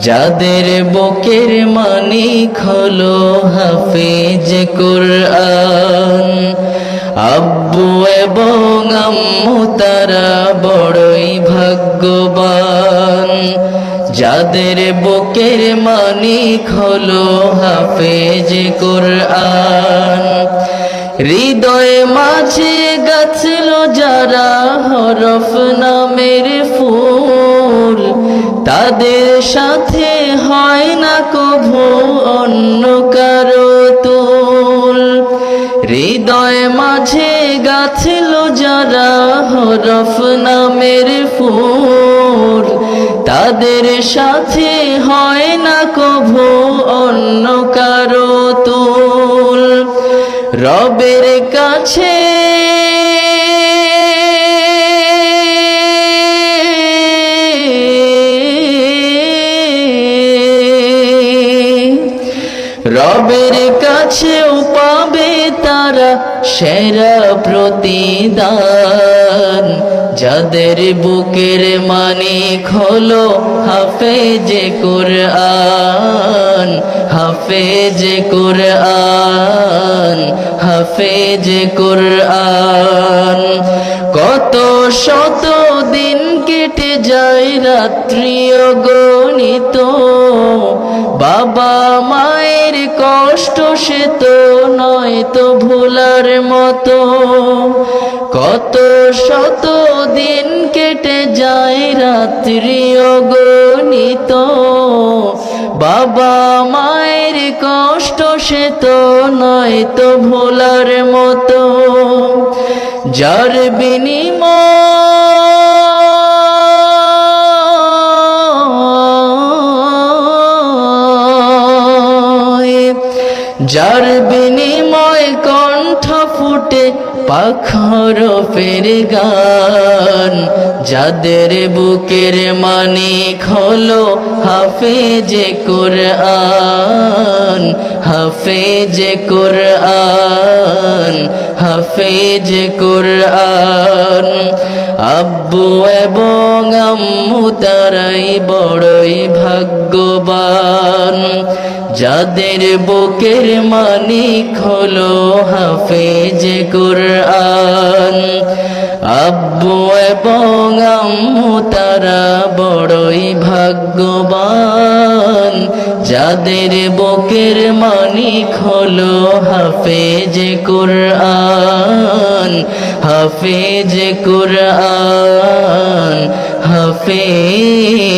যাদের বুকের মানিক হলো হাফেজ কুরআন, আব্বু এবং আম্মু তারা বড়ই ভাগ্যবান। যাদের বুকের মানিক হলো হাফেজ কুরআন, হৃদয়ে মাঝে গাছল যারা হরফ নামের ফুল, তাদের সাথে হয় না কভু অন্য কারো তুল। হৃদয়ে মাঝে গাছল যারা হরফ নামের ফুল, তাদের সাথে হয় না কভু অন্য কারো তুল। রবের কাছে রবের কাছেও পাবে তারা সেরা প্রতিদান। যাদের বুকের মানিক হলো হাফেজ কুরআন, হাফেজ কুরআন, হাফেজ কুরআন। কত শত দিন কেটে যায় রাত্রি অগণিত, বাবা মায়ের কষ্ট সে তো নয় তো ভোলার মতো। কত শত দিন কেটে যায় রাত্রি অগণিত, বাবা মায়ের কষ্ট সে তো নয় তো ভোলার মতো। যার বিনিময় কণ্ঠ ফুটে পাখর ফের গান। যাদের বুকের মানিক হলো হাফেজ কুরআন, হাফেজ কুরআন, হাফেজ কুরআন। আব্বু এবং আম্মু তারাই বড়ই ভাগ্যবান। যাদের বুকের মানিক হলো হাফেজ কুরআন, আব্বু এবং আম্মু তারা বড়ই ভাগ্যবান। যাদের বুকের মানিক হলো হাফেজ কুরআন, হাফেজ কুরআন, হাফেজ